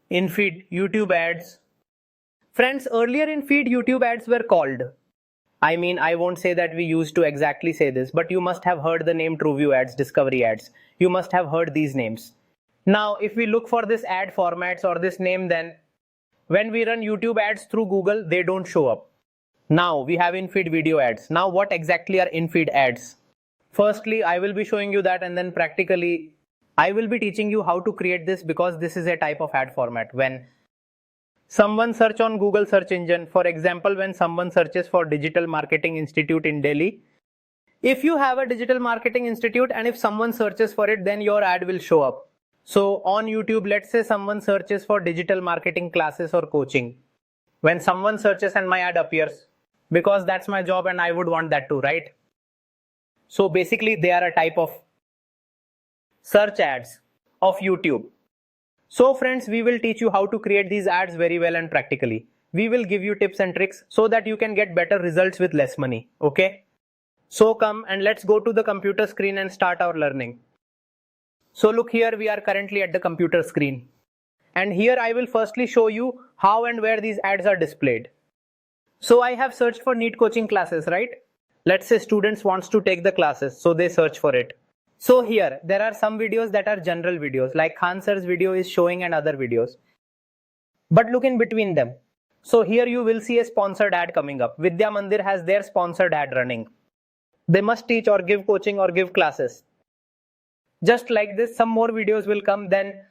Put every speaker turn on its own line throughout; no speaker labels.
In feed, YouTube ads. Friends, earlier in feed, YouTube ads were called. I mean, I won't say that we used to exactly say this, but you must have heard the name TrueView ads, Discovery ads. You must have heard these names. Now, if we look for this ad formats or this name, then when we run YouTube ads through Google, they don't show up. Now, we have in-feed video ads. Now, what exactly are in-feed ads? Firstly, I will be showing you that, and then practically, I will be teaching you how to create this, because this is a type of ad format. When someone search on Google search engine, for example, when someone searches for Digital Marketing Institute in Delhi, if you have a Digital Marketing Institute and if someone searches for it, then your ad will show up. So on YouTube, let's say someone searches for digital marketing classes or coaching. When someone searches and my ad appears, because that's my job and I would want that too, right? So basically they are a type of search ads of YouTube. So friends, we will teach you how to create these ads very well and practically. We will give you tips and tricks so that you can get better results with less money. Okay? So come and let's go to the computer screen and start our learning. So look here, we are currently at the computer screen. And here I will firstly show you how and where these ads are displayed. So I have searched for NEET coaching classes, right? Let's say students wants to take the classes, so they search for it. So here, there are some videos that are general videos, like Khan sir's video is showing and other videos. But look in between them. So here you will see a sponsored ad coming up. Vidya Mandir has their sponsored ad running. They must teach or give coaching or give classes. Just like this, some more videos will come, then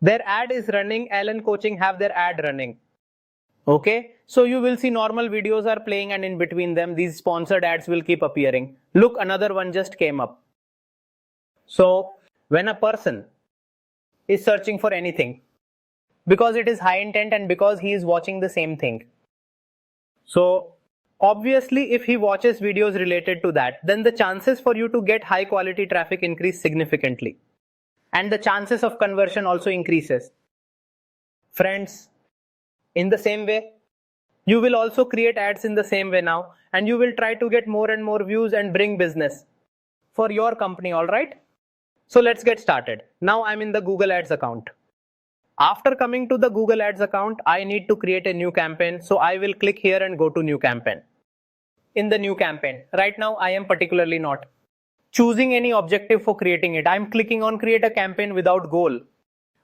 their ad is running, Allen Coaching have their ad running. Okay, so you will see normal videos are playing and in between them, these sponsored ads will keep appearing. Look, another one just came up. So when a person is searching for anything, because it is high intent and because he is watching the same thing. So obviously, if he watches videos related to that, then the chances for you to get high quality traffic increase significantly. And the chances of conversion also increases. Friends, in the same way, you will also create ads in the same way now, and you will try to get more and more views and bring business for your company, alright? So let's get started. Now I'm in the Google Ads account. After coming to the Google Ads account, I need to create a new campaign. So I will click here and go to new campaign. In the new campaign, right now I am particularly not choosing any objective for creating it. I'm clicking on create a campaign without goal.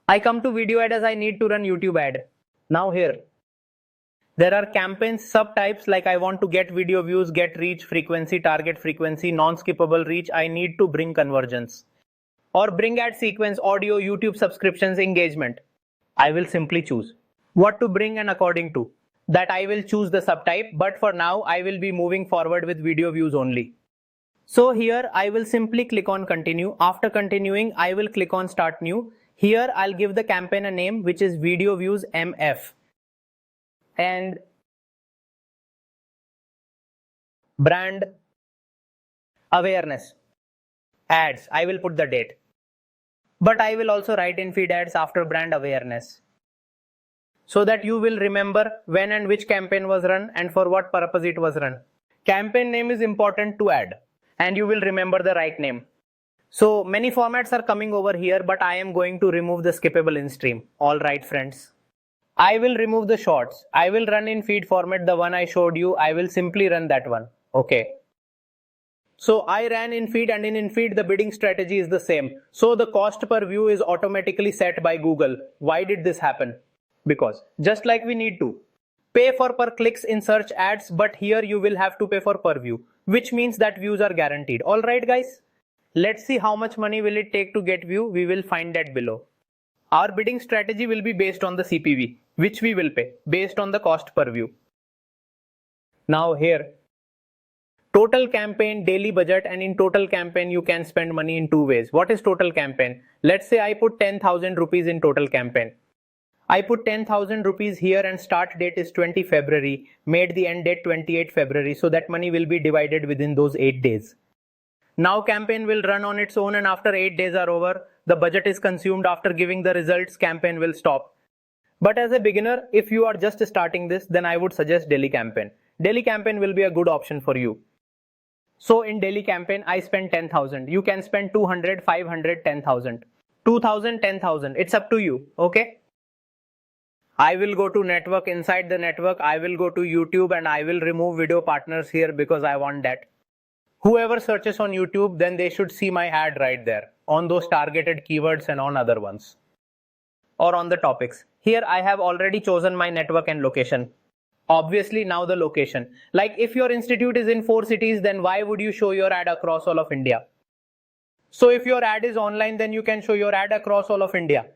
I come to video ad as I need to run YouTube ad. Now here, there are campaign subtypes like I want to get video views, get reach, frequency, target frequency, non-skippable reach. I need to bring conversions. Or bring ad sequence, audio, YouTube subscriptions, engagement. I will simply choose what to bring, and according to that I will choose the subtype, but for now I will be moving forward with video views only. So here I will simply click on continue. After continuing, I will click on start new. Here I'll give the campaign a name which is video views MF and brand awareness ads. I will put the date. But I will also write in feed ads after brand awareness, so that you will remember when and which campaign was run and for what purpose it was run. Campaign name is important to add and you will remember the right name. So many formats are coming over here, but I am going to remove the skippable in stream. Alright friends. I will remove the shorts. I will run in feed format, the one I showed you. I will simply run that one. Okay. So I ran in feed, and in feed the bidding strategy is the same. So the cost per view is automatically set by Google. Why did this happen? Because just like we need to pay for per clicks in search ads, but here you will have to pay for per view, which means that views are guaranteed. Alright guys, let's see how much money will it take to get view. We will find that below. Our bidding strategy will be based on the CPV, which we will pay based on the cost per view. Now here, total campaign, daily budget, and in total campaign you can spend money in two ways. What is total campaign? Let's say I put 10,000 rupees in total campaign. I put 10,000 rupees here and start date is 20 February, made the end date 28 February, so that money will be divided within those 8 days. Now campaign will run on its own, and after 8 days are over, the budget is consumed. After giving the results, campaign will stop. But as a beginner, if you are just starting this, then I would suggest daily campaign. Daily campaign will be a good option for you. So in daily campaign, I spend 10,000. You can spend 200, 500, 10,000. 2,000, 10,000. It's up to you. Okay. I will go to network. Inside the network, I will go to YouTube and I will remove video partners here because I want that. Whoever searches on YouTube, then they should see my ad right there on those targeted keywords and on other ones. Or on the topics. Here I have already chosen my network and location. Obviously now the location. Like if your institute is in 4 cities, then why would you show your ad across all of India? So if your ad is online, then you can show your ad across all of India.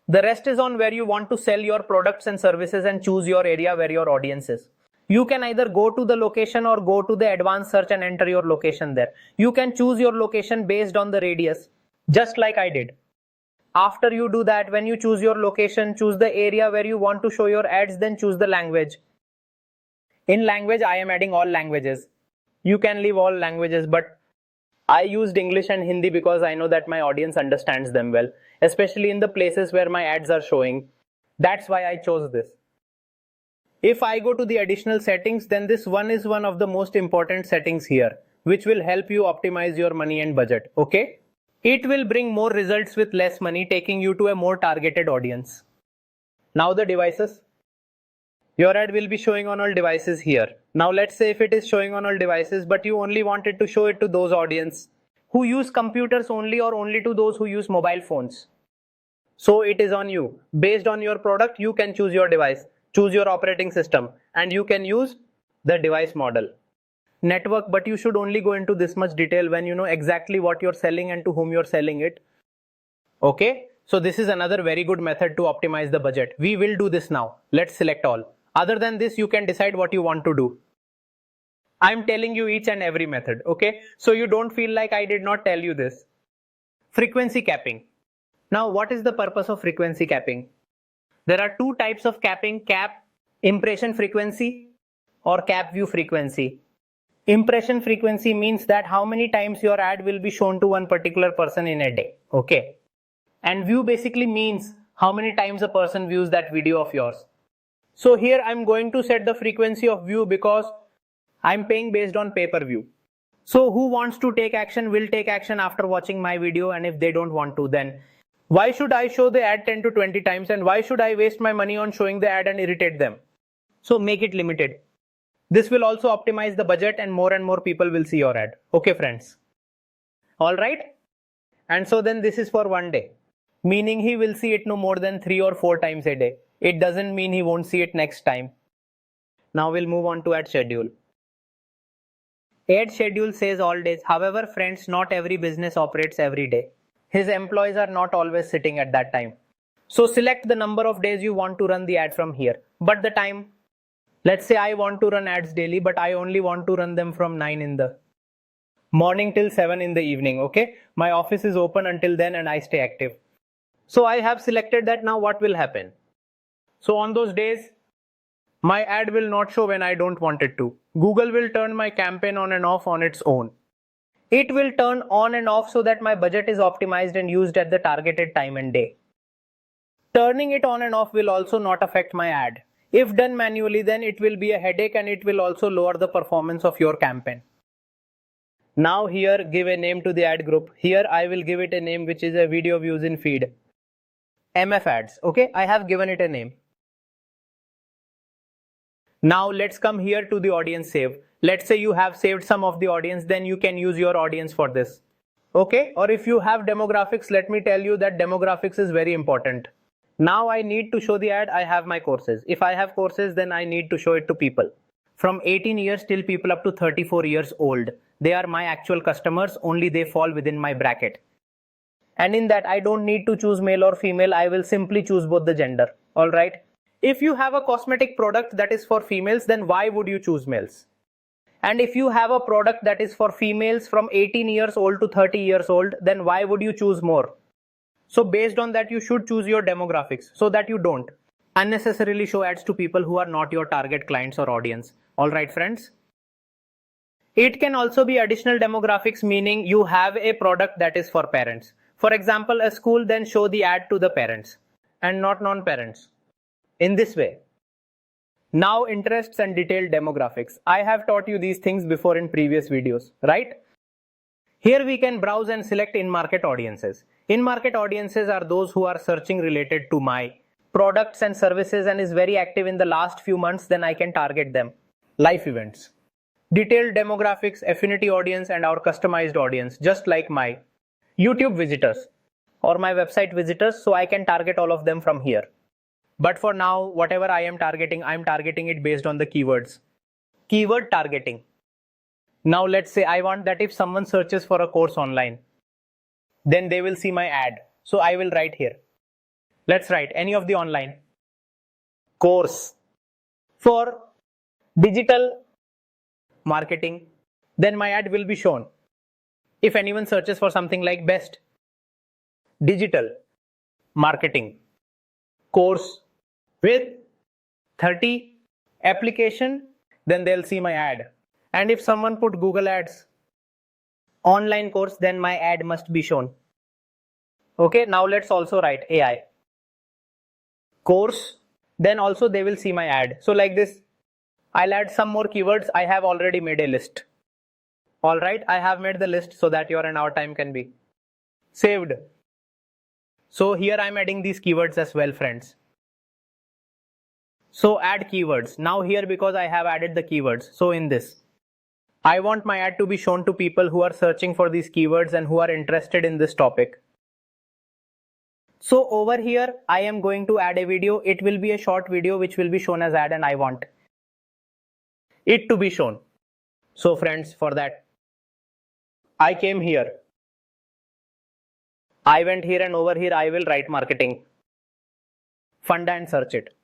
The rest is on where you want to sell your products and services and choose your area where your audience is. You can either go to the location or go to the advanced search and enter your location there. You can choose your location based on the radius, just like I did. After you do that, when you choose your location, choose the area where you want to show your ads, then choose the language. In language, I am adding all languages. You can leave all languages, but I used English and Hindi because I know that my audience understands them well, especially in the places where my ads are showing. That's why I chose this. If I go to the additional settings, then this one is one of the most important settings here, which will help you optimize your money and budget, okay? It will bring more results with less money, taking you to a more targeted audience. Now the devices. Your ad will be showing on all devices here. Now let's say if it is showing on all devices, but you only wanted to show it to those audience who use computers only or only to those who use mobile phones. So it is on you. Based on your product, you can choose your device, choose your operating system, and you can use the device model. Network, but you should only go into this much detail when you know exactly what you're selling and to whom you're selling it. Okay, so this is another very good method to optimize the budget. We will do this now. Let's select all. Other than this, you can decide what you want to do. I'm telling you each and every method, okay? So you don't feel like I did not tell you this. Frequency capping. Now, what is the purpose of frequency capping? There are two types of capping: cap impression frequency or cap view frequency. Impression frequency means that how many times your ad will be shown to one particular person in a day, okay? And view basically means how many times a person views that video of yours. So here I'm going to set the frequency of view because I'm paying based on pay-per-view. So who wants to take action will take action after watching my video, and if they don't want to, then why should I show the ad 10 to 20 times and why should I waste my money on showing the ad and irritate them? So make it limited. This will also optimize the budget and more people will see your ad. Okay friends. Alright. And so then this is for one day. Meaning he will see it no more than 3 or 4 times a day. It doesn't mean he won't see it next time. Now we'll move on to ad schedule. Ad schedule says all days. However, friends, not every business operates every day. His employees are not always sitting at that time. So select the number of days you want to run the ad from here. But the time, let's say I want to run ads daily, but I only want to run them from 9 in the morning till 7 in the evening, okay? My office is open until then and I stay active. So I have selected that. Now what will happen? So on those days, my ad will not show when I don't want it to. Google will turn my campaign on and off on its own. It will turn on and off so that my budget is optimized and used at the targeted time and day. Turning it on and off will also not affect my ad. If done manually, then it will be a headache and it will also lower the performance of your campaign. Now here, give a name to the ad group. Here I will give it a name which is a video views in feed. MF ads. Okay, I have given it a name. Now let's come here to the audience save. Let's say you have saved some of the audience, then you can use your audience for this. Okay, or if you have demographics, let me tell you that demographics is very important. Now I need to show the ad. I have my courses. If I have courses, then I need to show it to people from 18 years till people up to 34 years old. They are my actual customers, only they fall within my bracket. And in that I don't need to choose male or female. I will simply choose both the gender. Alright. If you have a cosmetic product that is for females, then why would you choose males? And if you have a product that is for females from 18 years old to 30 years old, then why would you choose more? So based on that, you should choose your demographics so that you don't unnecessarily show ads to people who are not your target clients or audience. Alright friends. It can also be additional demographics, meaning you have a product that is for parents. For example, a school, then show the ad to the parents and not non-parents. In this way. Now interests and detailed demographics. I have taught you these things before in previous videos, right? Here we can browse and select in-market audiences. In-market audiences are those who are searching related to my products and services and is very active in the last few months, then I can target them. Life events. Detailed demographics, affinity audience and our customized audience, just like my YouTube visitors or my website visitors, so I can target all of them from here. But for now, whatever I am targeting it based on the keywords. Keyword targeting. Now let's say I want that if someone searches for a course online, then they will see my ad. So I will write here. Let's write any of the online course for digital marketing. Then my ad will be shown. If anyone searches for something like best digital marketing course with 30 application, then they'll see my ad. And if someone put Google ads online course, then my ad must be shown. Okay, now let's also write AI course, then also they will see my ad. So like this, I'll add some more keywords. I have already made a list. Alright, I have made the list so that your and our time can be saved. So here I'm adding these keywords as well, friends. So add keywords. Now here, because I have added the keywords, so in this, I want my ad to be shown to people who are searching for these keywords and who are interested in this topic. So over here, I am going to add a video. It will be a short video which will be shown as ad, and I want it to be shown. So friends, for that, I came here. I went here, and over here I will write Marketing Funda and search it.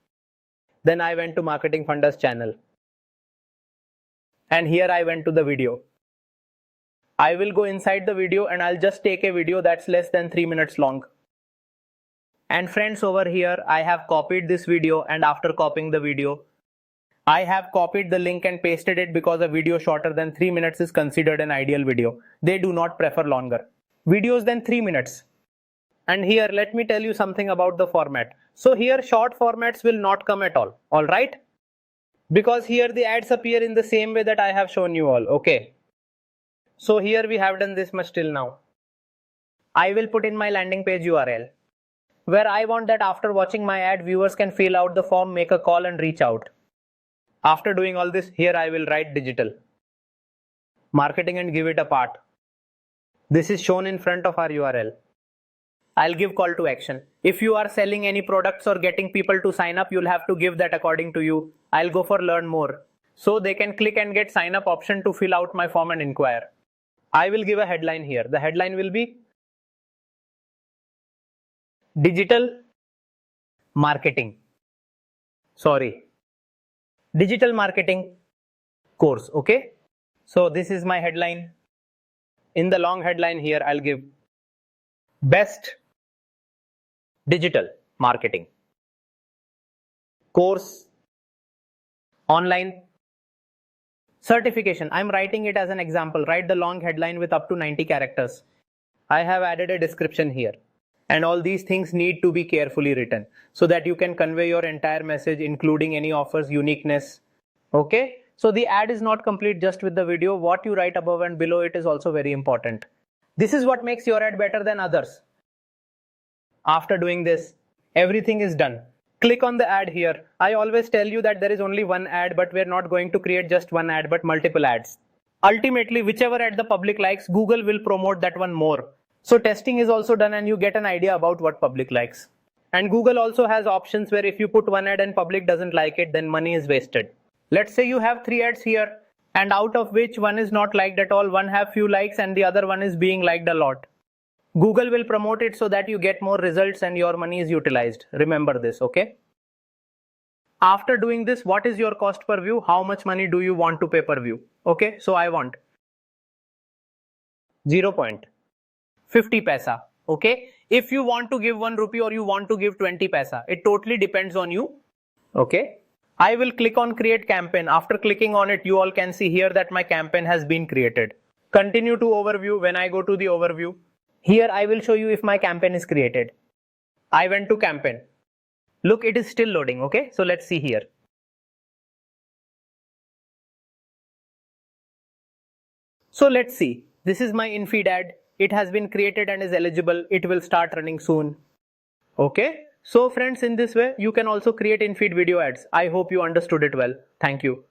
Then I went to Marketing Fundas channel. And here I went to the video. I will go inside the video and I'll just take a video that's less than 3 minutes long. And friends, over here I have copied this video, and after copying the video, I have copied the link and pasted it because a video shorter than 3 minutes is considered an ideal video. They do not prefer longer videos than 3 minutes. And here let me tell you something about the format. So here short formats will not come at all. Alright? Because here the ads appear in the same way that I have shown you all. Okay. So here we have done this much till now. I will put in my landing page URL, where I want that after watching my ad, viewers can fill out the form, make a call and reach out. After doing all this, here I will write digital marketing and give it a part. This is shown in front of our URL. I'll give call to action. If you are selling any products or getting people to sign up, you'll have to give that according to you. I'll go for learn more. So they can click and get sign up option to fill out my form and inquire. I will give a headline here. The headline will be digital marketing course. Okay. So this is my headline. In the long headline here, I'll give best digital marketing course online certification. I'm writing it as an example. Write the long headline with up to 90 characters. I have added a description here. And all these things need to be carefully written so that you can convey your entire message, including any offers, uniqueness. Okay. So the ad is not complete just with the video. What you write above and below it is also very important. This is what makes your ad better than others. After doing this, everything is done. Click on the ad here. I always tell you that there is only one ad, but we're not going to create just one ad, but multiple ads. Ultimately, whichever ad the public likes, Google will promote that one more. So testing is also done and you get an idea about what public likes. And Google also has options where if you put one ad and public doesn't like it, then money is wasted. Let's say you have 3 ads here, and out of which one is not liked at all, one have few likes and the other one is being liked a lot. Google will promote it so that you get more results and your money is utilized. Remember this, okay? After doing this, what is your cost per view? How much money do you want to pay per view? Okay, so I want 0.50 paisa. Okay, if you want to give 1 rupee or you want to give 20 paisa, it totally depends on you. Okay, I will click on create campaign. After clicking on it, you all can see here that my campaign has been created. Continue to overview. When I go to the overview, here I will show you if my campaign is created. I went to campaign. Look, it is still loading. Okay, so let's see here. So let's see. This is my in-feed ad. It has been created and is eligible. It will start running soon. Okay, So friends, in this way, you can also create in-feed video ads. I hope you understood it well. Thank you.